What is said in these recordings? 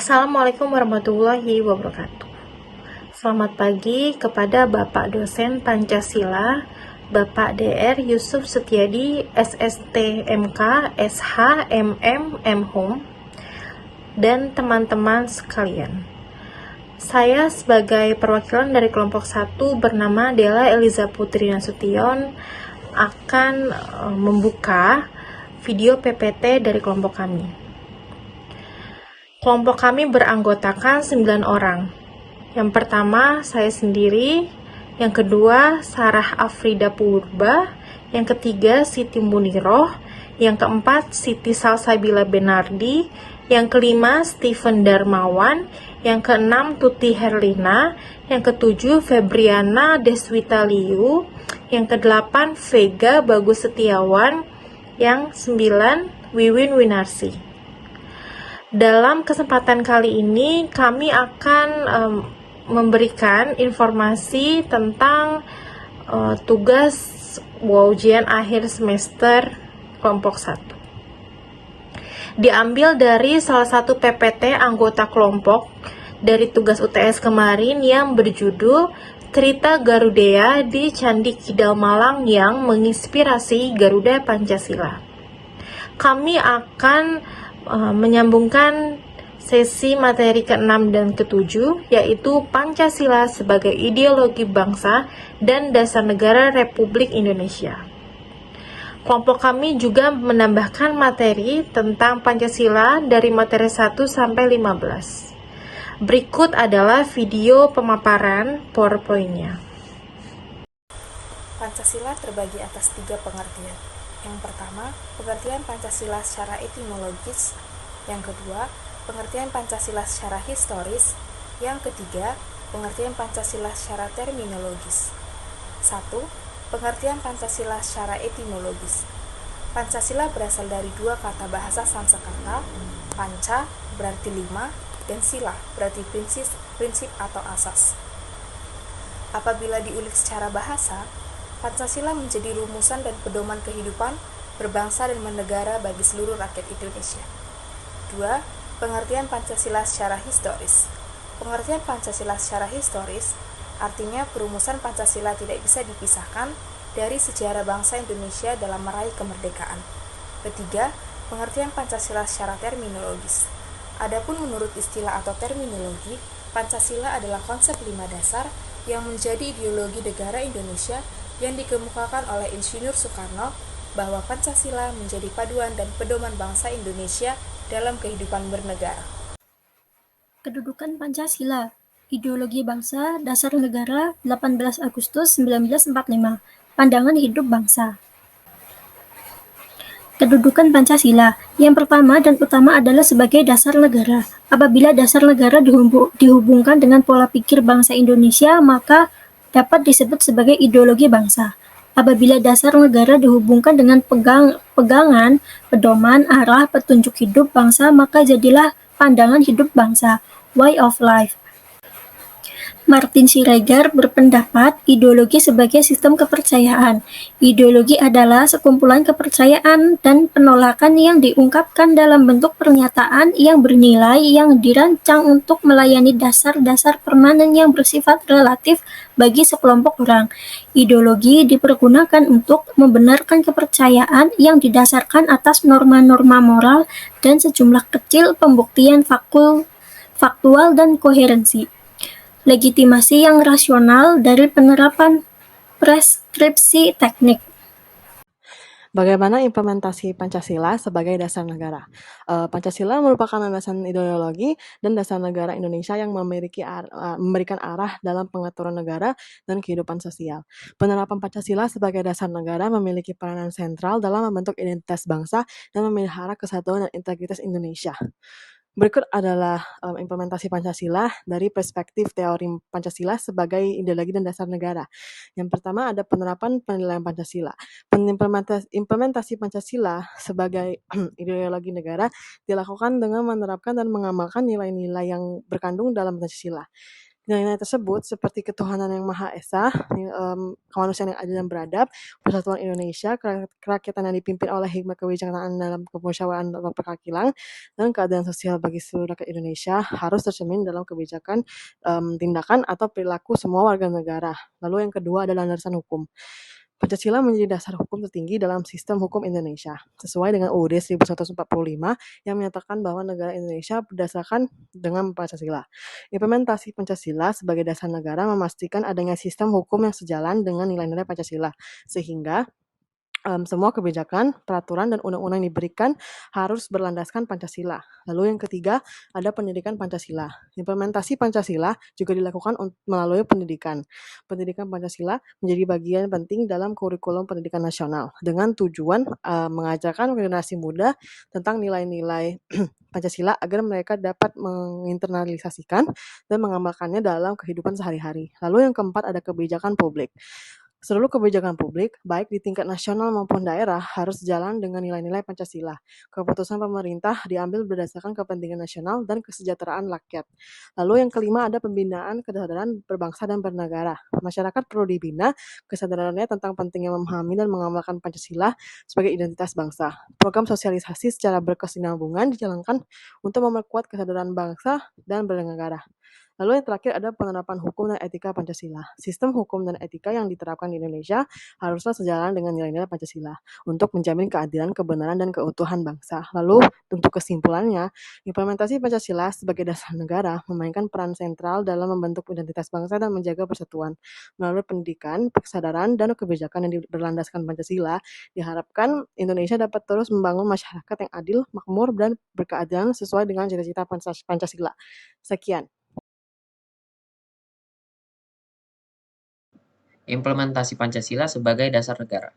Assalamualaikum warahmatullahi wabarakatuh. Selamat pagi kepada Bapak Dosen Pancasila, Bapak Dr. Yusuf Setiadi, SSTMK, SH, MM, MHum, dan teman-teman sekalian. Saya sebagai perwakilan dari kelompok 1 bernama Della Eliza Putri Nasution akan membuka video PPT dari kelompok kami. Kelompok kami beranggotakan 9 orang. Yang pertama, saya sendiri. Yang kedua, Sarah Afrida Purba. Yang ketiga, Siti Muniroh. Yang keempat, Siti Salsabila Benardi. Yang kelima, Steven Darmawan. Yang keenam, Tuti Herlina. Yang ketujuh, Febriana Deswita Liu. Yang kedelapan, Vega Bagus Setiawan. Yang sembilan, Wiwin Winarsi. Dalam kesempatan kali ini, kami akan memberikan informasi tentang tugas ujian akhir semester kelompok 1. Diambil dari salah satu PPT anggota kelompok dari tugas UTS kemarin yang berjudul Cerita Garudea di Candi Kidal Malang yang menginspirasi Garuda Pancasila. Kami akan menyambungkan sesi materi ke-6 dan ke-7, yaitu Pancasila sebagai ideologi bangsa dan dasar negara Republik Indonesia. Kelompok kami juga menambahkan materi tentang Pancasila dari materi 1 sampai 15. Berikut adalah video pemaparan PowerPoint-nya. Pancasila terbagi atas 3 pengertian. Yang pertama, pengertian Pancasila secara etimologis. Yang kedua, pengertian Pancasila secara historis. Yang ketiga, pengertian Pancasila secara terminologis. 1. Pengertian Pancasila secara etimologis. Pancasila berasal dari 2 kata bahasa Sanskerta, panca berarti 5, dan sila berarti prinsip atau asas. Apabila diulik secara bahasa, Pancasila menjadi rumusan dan pedoman kehidupan berbangsa dan bernegara bagi seluruh rakyat Indonesia. 2. Pengertian Pancasila secara historis. Pengertian Pancasila secara historis artinya perumusan Pancasila tidak bisa dipisahkan dari sejarah bangsa Indonesia dalam meraih kemerdekaan. Ketiga, pengertian Pancasila secara terminologis. Adapun menurut istilah atau terminologi, Pancasila adalah konsep 5 dasar yang menjadi ideologi negara Indonesia yang dikemukakan oleh Insinyur Soekarno bahwa Pancasila menjadi paduan dan pedoman bangsa Indonesia dalam kehidupan bernegara. Kedudukan Pancasila, ideologi bangsa, dasar negara, 18 Agustus 1945, pandangan hidup bangsa. Kedudukan Pancasila, yang pertama dan utama adalah sebagai dasar negara. Apabila dasar negara dihubungkan dengan pola pikir bangsa Indonesia, maka dapat disebut sebagai ideologi bangsa. Apabila dasar negara dihubungkan dengan pegangan, pedoman, arah, petunjuk hidup bangsa, maka jadilah pandangan hidup bangsa, way of life. Martin Siregar berpendapat ideologi sebagai sistem kepercayaan. Ideologi adalah sekumpulan kepercayaan dan penolakan yang diungkapkan dalam bentuk pernyataan yang bernilai yang dirancang untuk melayani dasar-dasar permanen yang bersifat relatif bagi sekelompok orang. Ideologi dipergunakan untuk membenarkan kepercayaan yang didasarkan atas norma-norma moral dan sejumlah kecil pembuktian faktual dan koherensi. Legitimasi yang rasional dari penerapan preskripsi teknik. Bagaimana implementasi Pancasila sebagai dasar negara? Pancasila merupakan landasan ideologi dan dasar negara Indonesia yang memberikan arah dalam pengaturan negara dan kehidupan sosial. Penerapan Pancasila sebagai dasar negara memiliki peranan sentral dalam membentuk identitas bangsa dan memelihara kesatuan dan integritas Indonesia. Berikut adalah implementasi Pancasila dari perspektif teori Pancasila sebagai ideologi dan dasar negara. Yang pertama ada penerapan penilaian Pancasila. Implementasi Pancasila sebagai ideologi negara dilakukan dengan menerapkan dan mengamalkan nilai-nilai yang berkandung dalam Pancasila. Nilai-nilai tersebut seperti ketuhanan yang Maha Esa, kemanusiaan yang adil dan beradab, persatuan Indonesia, kerakyatan yang dipimpin oleh hikmat kebijaksanaan dalam kemusyawaratan atau perwakilan, dan keadilan sosial bagi seluruh rakyat Indonesia harus tercermin dalam kebijakan, tindakan atau perilaku semua warga negara. Lalu yang kedua adalah landasan hukum. Pancasila menjadi dasar hukum tertinggi dalam sistem hukum Indonesia, sesuai dengan UUD 1145 yang menyatakan bahwa negara Indonesia berdasarkan dengan Pancasila. Implementasi Pancasila sebagai dasar negara memastikan adanya sistem hukum yang sejalan dengan nilai-nilai Pancasila, sehingga semua kebijakan, peraturan, dan undang-undang yang diberikan harus berlandaskan Pancasila. Lalu yang ketiga, ada pendidikan Pancasila. Implementasi Pancasila juga dilakukan melalui pendidikan. Pendidikan Pancasila menjadi bagian penting dalam kurikulum pendidikan nasional, dengan tujuan mengajarkan generasi muda tentang nilai-nilai Pancasila agar mereka dapat menginternalisasikan dan mengamalkannya dalam kehidupan sehari-hari. Lalu yang keempat, ada kebijakan publik. Seluruh kebijakan publik, baik di tingkat nasional maupun daerah, harus jalan dengan nilai-nilai Pancasila. Keputusan pemerintah diambil berdasarkan kepentingan nasional dan kesejahteraan rakyat. Lalu yang kelima, ada pembinaan kesadaran berbangsa dan bernegara. Masyarakat perlu dibina kesadarannya tentang pentingnya memahami dan mengamalkan Pancasila sebagai identitas bangsa. Program sosialisasi secara berkesinambungan dijalankan untuk memperkuat kesadaran bangsa dan bernegara. Lalu yang terakhir ada penerapan hukum dan etika Pancasila. Sistem hukum dan etika yang diterapkan di Indonesia haruslah sejalan dengan nilai-nilai Pancasila untuk menjamin keadilan, kebenaran, dan keutuhan bangsa. Lalu untuk kesimpulannya, implementasi Pancasila sebagai dasar negara memainkan peran sentral dalam membentuk identitas bangsa dan menjaga persatuan. Melalui pendidikan, kesadaran, dan kebijakan yang berlandaskan Pancasila, diharapkan Indonesia dapat terus membangun masyarakat yang adil, makmur, dan berkeadilan sesuai dengan cita-cita Pancasila. Sekian. Implementasi Pancasila sebagai dasar negara,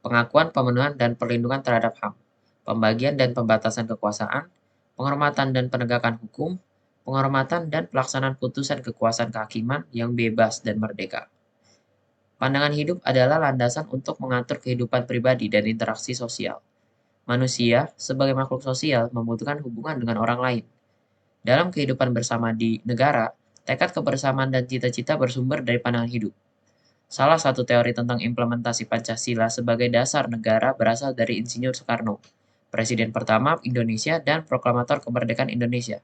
pengakuan, pemenuhan, dan perlindungan terhadap HAM, pembagian dan pembatasan kekuasaan, penghormatan dan penegakan hukum, penghormatan dan pelaksanaan putusan kekuasaan kehakiman yang bebas dan merdeka. Pandangan hidup adalah landasan untuk mengatur kehidupan pribadi dan interaksi sosial. Manusia, sebagai makhluk sosial, membutuhkan hubungan dengan orang lain. Dalam kehidupan bersama di negara, tekad kebersamaan dan cita-cita bersumber dari pandangan hidup. Salah satu teori tentang implementasi Pancasila sebagai dasar negara berasal dari Insinyur Soekarno, Presiden pertama Indonesia dan proklamator kemerdekaan Indonesia.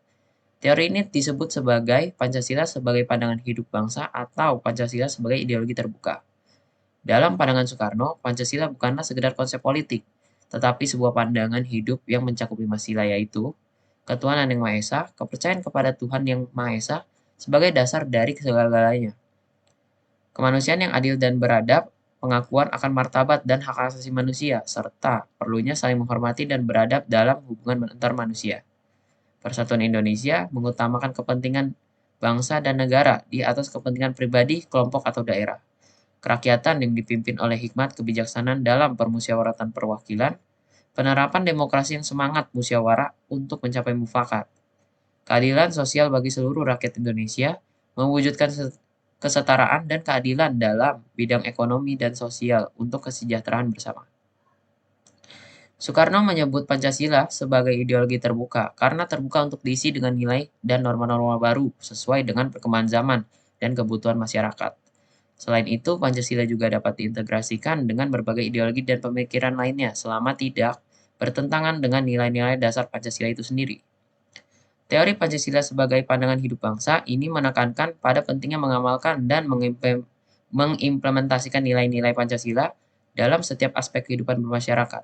Teori ini disebut sebagai Pancasila sebagai pandangan hidup bangsa atau Pancasila sebagai ideologi terbuka. Dalam pandangan Soekarno, Pancasila bukanlah sekedar konsep politik, tetapi sebuah pandangan hidup yang mencakup 5 sila, yaitu ketuhanan yang Maha Esa, kepercayaan kepada Tuhan yang Maha Esa sebagai dasar dari segala-galanya. Kemanusiaan yang adil dan beradab, pengakuan akan martabat dan hak asasi manusia, serta perlunya saling menghormati dan beradab dalam hubungan antar manusia. Persatuan Indonesia mengutamakan kepentingan bangsa dan negara di atas kepentingan pribadi, kelompok, atau daerah. Kerakyatan yang dipimpin oleh hikmat kebijaksanaan dalam permusyawaratan perwakilan, penerapan demokrasi yang semangat musyawarah untuk mencapai mufakat. Keadilan sosial bagi seluruh rakyat Indonesia, mewujudkan kesetaraan dan keadilan dalam bidang ekonomi dan sosial untuk kesejahteraan bersama. Soekarno menyebut Pancasila sebagai ideologi terbuka karena terbuka untuk diisi dengan nilai dan norma-norma baru sesuai dengan perkembangan zaman dan kebutuhan masyarakat. Selain itu, Pancasila juga dapat diintegrasikan dengan berbagai ideologi dan pemikiran lainnya selama tidak bertentangan dengan nilai-nilai dasar Pancasila itu sendiri. Teori Pancasila sebagai pandangan hidup bangsa ini menekankan pada pentingnya mengamalkan dan mengimplementasikan nilai-nilai Pancasila dalam setiap aspek kehidupan bermasyarakat,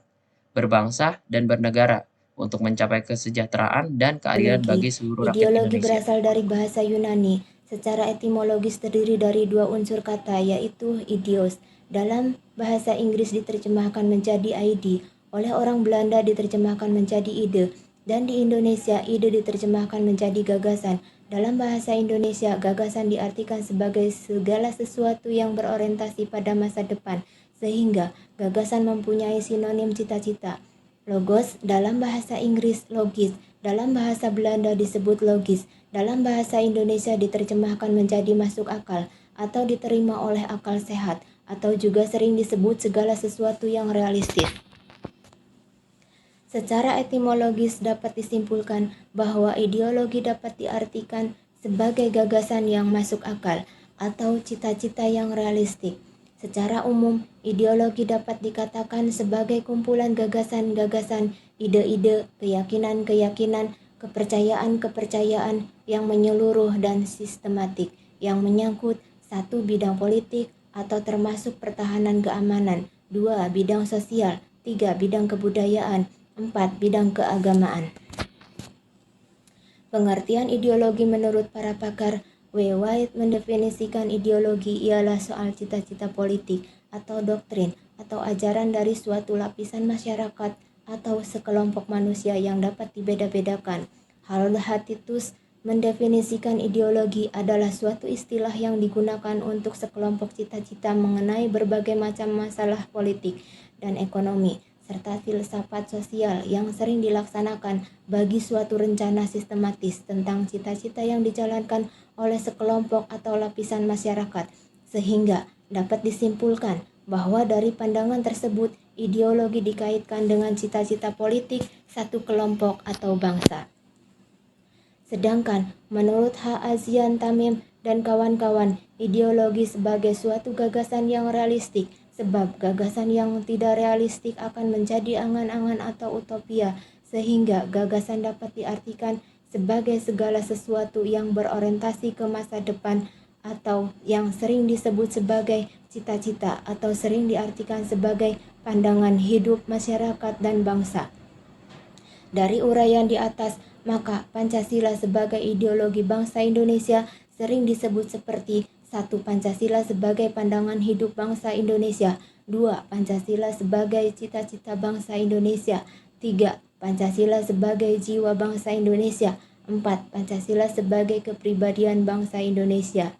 berbangsa, dan bernegara untuk mencapai kesejahteraan dan keadilan bagi seluruh rakyat Ideologi Indonesia. berasal dari bahasa Yunani. Secara etimologis terdiri dari dua unsur kata, yaitu idios. Dalam bahasa Inggris diterjemahkan menjadi ide, oleh orang Belanda diterjemahkan menjadi ide, dan di Indonesia ide diterjemahkan menjadi gagasan. Dalam bahasa Indonesia, gagasan diartikan sebagai segala sesuatu yang berorientasi pada masa depan, sehingga gagasan mempunyai sinonim cita-cita. Logos dalam bahasa Inggris logis, dalam bahasa Belanda disebut logis, dalam bahasa Indonesia diterjemahkan menjadi masuk akal atau diterima oleh akal sehat, atau juga sering disebut segala sesuatu yang realistis. Secara etimologis dapat disimpulkan bahwa ideologi dapat diartikan sebagai gagasan yang masuk akal atau cita-cita yang realistik. Secara umum, ideologi dapat dikatakan sebagai kumpulan gagasan-gagasan, ide-ide, keyakinan-keyakinan, kepercayaan-kepercayaan yang menyeluruh dan sistematik, yang menyangkut 1. Bidang politik atau termasuk pertahanan keamanan, 2. Bidang sosial, 3. Bidang kebudayaan, 4. Bidang keagamaan. Pengertian ideologi menurut para pakar, W. White mendefinisikan ideologi ialah soal cita-cita politik atau doktrin atau ajaran dari suatu lapisan masyarakat atau sekelompok manusia yang dapat dibeda-bedakan. Halatitus mendefinisikan ideologi adalah suatu istilah yang digunakan untuk sekelompok cita-cita mengenai berbagai macam masalah politik dan ekonomi, serta filsafat sosial yang sering dilaksanakan bagi suatu rencana sistematis tentang cita-cita yang dijalankan oleh sekelompok atau lapisan masyarakat, sehingga dapat disimpulkan bahwa dari pandangan tersebut ideologi dikaitkan dengan cita-cita politik satu kelompok atau bangsa. Sedangkan menurut H. Azian Tamim dan kawan-kawan, ideologi sebagai suatu gagasan yang realistik, sebab gagasan yang tidak realistik akan menjadi angan-angan atau utopia, sehingga gagasan dapat diartikan sebagai segala sesuatu yang berorientasi ke masa depan atau yang sering disebut sebagai cita-cita atau sering diartikan sebagai pandangan hidup masyarakat dan bangsa. Dari uraian di atas, maka Pancasila sebagai ideologi bangsa Indonesia sering disebut seperti 1. Pancasila sebagai pandangan hidup bangsa Indonesia, 2. Pancasila sebagai cita-cita bangsa Indonesia, 3. Pancasila sebagai jiwa bangsa Indonesia, 4. Pancasila sebagai kepribadian bangsa Indonesia.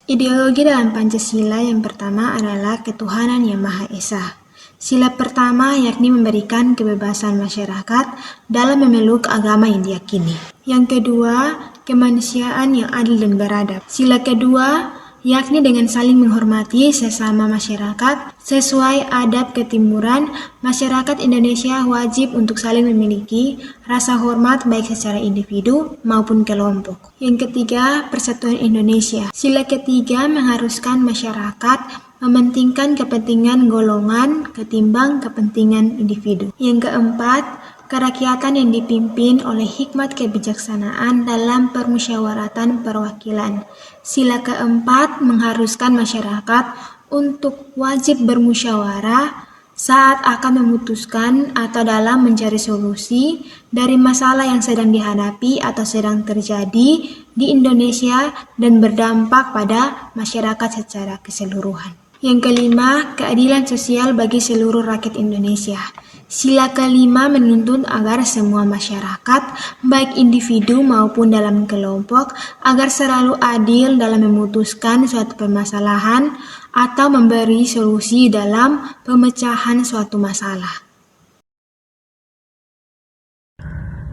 Ideologi dalam Pancasila yang pertama adalah ketuhanan yang Maha Esa. Sila pertama yakni memberikan kebebasan masyarakat dalam memeluk agama yang diyakini. Yang kedua, kemanusiaan yang adil dan beradab. Sila kedua yakni dengan saling menghormati sesama masyarakat sesuai adab ketimuran. Masyarakat Indonesia wajib untuk saling memiliki rasa hormat baik secara individu maupun kelompok. Yang ketiga, persatuan Indonesia. Sila ketiga mengharuskan masyarakat mementingkan kepentingan golongan ketimbang kepentingan individu. Yang keempat, kerakyatan yang dipimpin oleh hikmat kebijaksanaan dalam permusyawaratan perwakilan. Sila keempat mengharuskan masyarakat untuk wajib bermusyawarah saat akan memutuskan atau dalam mencari solusi dari masalah yang sedang dihadapi atau sedang terjadi di Indonesia dan berdampak pada masyarakat secara keseluruhan. Yang kelima, keadilan sosial bagi seluruh rakyat Indonesia. Sila kelima menuntut agar semua masyarakat, baik individu maupun dalam kelompok, agar selalu adil dalam memutuskan suatu permasalahan atau memberi solusi dalam pemecahan suatu masalah.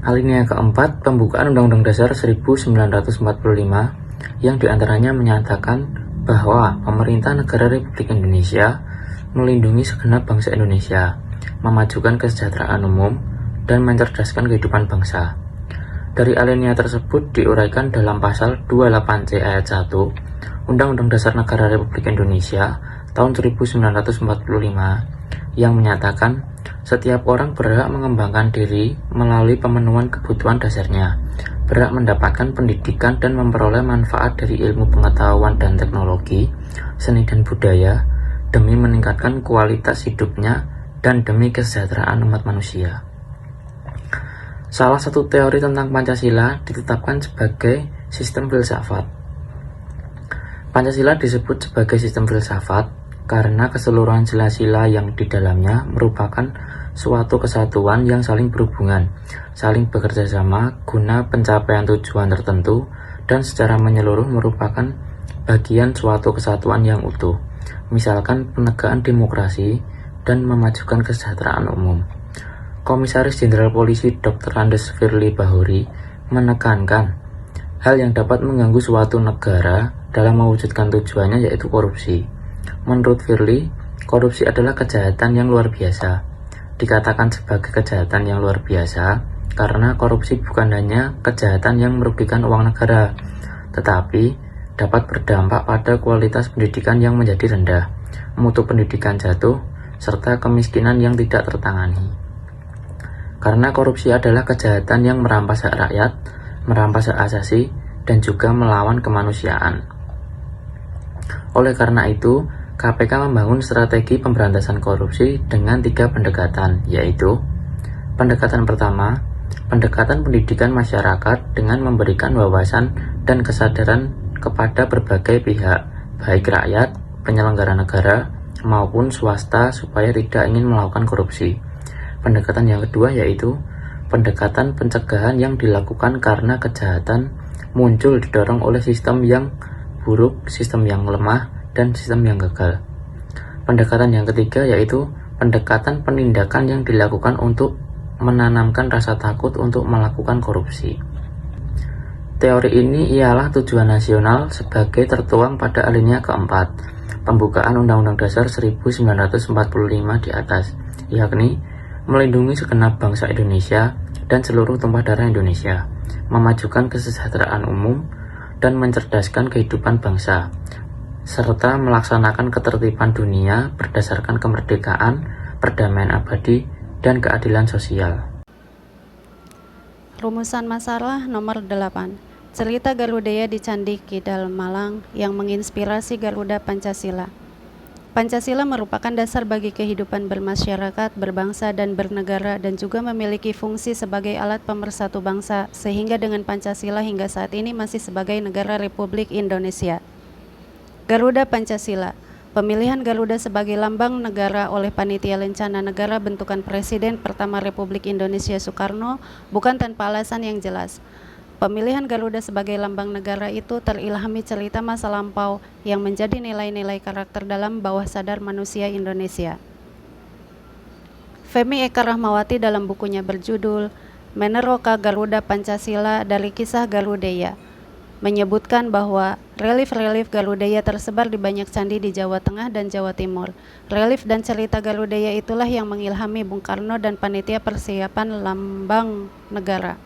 Alinea keempat, pembukaan Undang-Undang Dasar 1945 yang diantaranya menyatakan bahwa pemerintah negara Republik Indonesia melindungi segenap bangsa Indonesia, memajukan kesejahteraan umum, dan mencerdaskan kehidupan bangsa. Dari alinea tersebut diuraikan dalam pasal 28C ayat 1 Undang-Undang Dasar Negara Republik Indonesia tahun 1945 yang menyatakan setiap orang berhak mengembangkan diri melalui pemenuhan kebutuhan dasarnya, berhak mendapatkan pendidikan dan memperoleh manfaat dari ilmu pengetahuan dan teknologi, seni dan budaya, demi meningkatkan kualitas hidupnya dan demi kesejahteraan umat manusia. Salah satu teori tentang Pancasila ditetapkan sebagai sistem filsafat. Pancasila disebut sebagai sistem filsafat karena keseluruhan sila-sila yang di dalamnya merupakan suatu kesatuan yang saling berhubungan, saling bekerja sama guna pencapaian tujuan tertentu, dan secara menyeluruh merupakan bagian suatu kesatuan yang utuh, misalkan penegakan demokrasi dan memajukan kesejahteraan umum. Komisaris Jenderal Polisi Dr. Andes Firly Bahuri menekankan hal yang dapat mengganggu suatu negara dalam mewujudkan tujuannya yaitu korupsi. Menurut Firly, korupsi adalah kejahatan yang luar biasa. Dikatakan sebagai kejahatan yang luar biasa karena korupsi bukan hanya kejahatan yang merugikan uang negara, tetapi dapat berdampak pada kualitas pendidikan yang menjadi rendah, mutu pendidikan jatuh, serta kemiskinan yang tidak tertangani. Karena korupsi adalah kejahatan yang merampas hak rakyat, merampas hak asasi, dan juga melawan kemanusiaan. Oleh karena itu, KPK membangun strategi pemberantasan korupsi dengan 3 pendekatan, yaitu pendekatan pertama, pendekatan pendidikan masyarakat dengan memberikan wawasan dan kesadaran kepada berbagai pihak, baik rakyat, penyelenggara negara, maupun swasta supaya tidak ingin melakukan korupsi. Pendekatan yang kedua yaitu pendekatan pencegahan yang dilakukan karena kejahatan muncul didorong oleh sistem yang buruk, sistem yang lemah, dan sistem yang gagal. Pendekatan yang ketiga yaitu pendekatan penindakan yang dilakukan untuk menanamkan rasa takut untuk melakukan korupsi. Teori ini ialah tujuan nasional sebagai tertuang pada alinea keempat pembukaan Undang-Undang Dasar 1945 di atas, yakni melindungi segenap bangsa Indonesia dan seluruh tumpah darah Indonesia, memajukan kesejahteraan umum dan mencerdaskan kehidupan bangsa, serta melaksanakan ketertiban dunia berdasarkan kemerdekaan, perdamaian abadi, dan keadilan sosial. Rumusan masalah nomor 8. Cerita Garuda di Candi Kidal Malang yang menginspirasi Garuda Pancasila. Pancasila merupakan dasar bagi kehidupan bermasyarakat, berbangsa, dan bernegara, dan juga memiliki fungsi sebagai alat pemersatu bangsa, sehingga dengan Pancasila hingga saat ini masih sebagai negara Republik Indonesia. Garuda Pancasila. Pemilihan Garuda sebagai lambang negara oleh Panitia Lencana Negara bentukan Presiden pertama Republik Indonesia Soekarno bukan tanpa alasan yang jelas. Pemilihan Garuda sebagai lambang negara itu terilhami cerita masa lampau yang menjadi nilai-nilai karakter dalam bawah sadar manusia Indonesia. Femi Eka Rahmawati dalam bukunya berjudul Meneroka Garuda Pancasila dari Kisah Garudeya menyebutkan bahwa relief-relief Garudeya tersebar di banyak candi di Jawa Tengah dan Jawa Timur. Relief dan cerita Garudeya itulah yang mengilhami Bung Karno dan panitia persiapan lambang negara.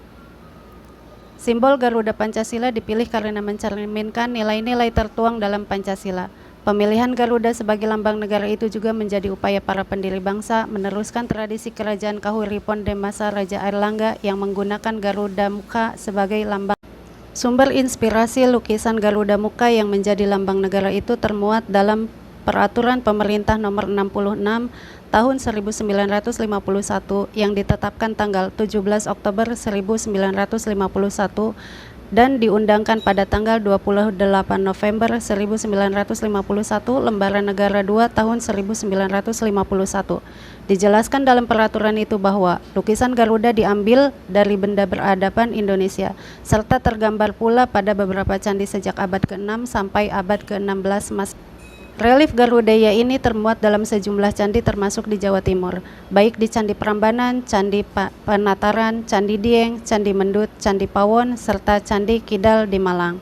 Simbol Garuda Pancasila dipilih karena mencerminkan nilai-nilai tertuang dalam Pancasila. Pemilihan Garuda sebagai lambang negara itu juga menjadi upaya para pendiri bangsa meneruskan tradisi kerajaan Kahuripan di masa Raja Airlangga yang menggunakan Garuda Muka sebagai lambang. Sumber inspirasi lukisan Garuda Muka yang menjadi lambang negara itu termuat dalam Peraturan Pemerintah Nomor 66 Tahun 1951 yang ditetapkan tanggal 17 Oktober 1951 dan diundangkan pada tanggal 28 November 1951 Lembaran Negara 2 tahun 1951. Dijelaskan dalam peraturan itu bahwa lukisan Garuda diambil dari benda beradaban Indonesia serta tergambar pula pada beberapa candi sejak abad ke-6 sampai abad ke-16 Masehi. Relief Garudeya ini termuat dalam sejumlah candi termasuk di Jawa Timur, baik di Candi Prambanan, Candi Penataran, Candi Dieng, Candi Mendut, Candi Pawon, serta Candi Kidal di Malang.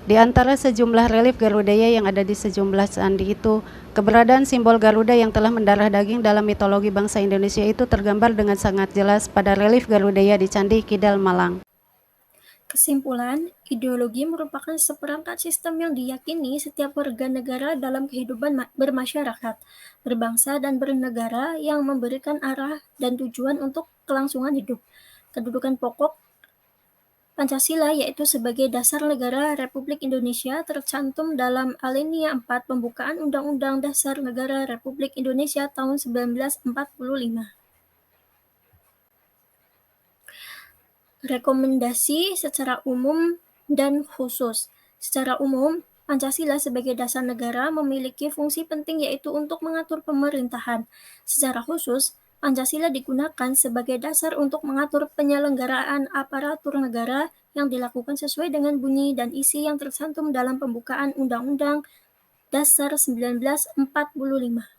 Di antara sejumlah relief Garudeya yang ada di sejumlah candi itu, keberadaan simbol Garuda yang telah mendarah daging dalam mitologi bangsa Indonesia itu tergambar dengan sangat jelas pada relief Garudeya di Candi Kidal Malang. Kesimpulan, ideologi merupakan seperangkat sistem yang diyakini setiap warga negara dalam kehidupan bermasyarakat, berbangsa, dan bernegara yang memberikan arah dan tujuan untuk kelangsungan hidup. Kedudukan pokok Pancasila yaitu sebagai dasar negara Republik Indonesia tercantum dalam alinea 4 pembukaan Undang-Undang Dasar Negara Republik Indonesia tahun 1945. Rekomendasi secara umum dan khusus. Secara umum, Pancasila sebagai dasar negara memiliki fungsi penting yaitu untuk mengatur pemerintahan. Secara khusus, Pancasila digunakan sebagai dasar untuk mengatur penyelenggaraan aparatur negara yang dilakukan sesuai dengan bunyi dan isi yang tercantum dalam pembukaan Undang-Undang Dasar 1945.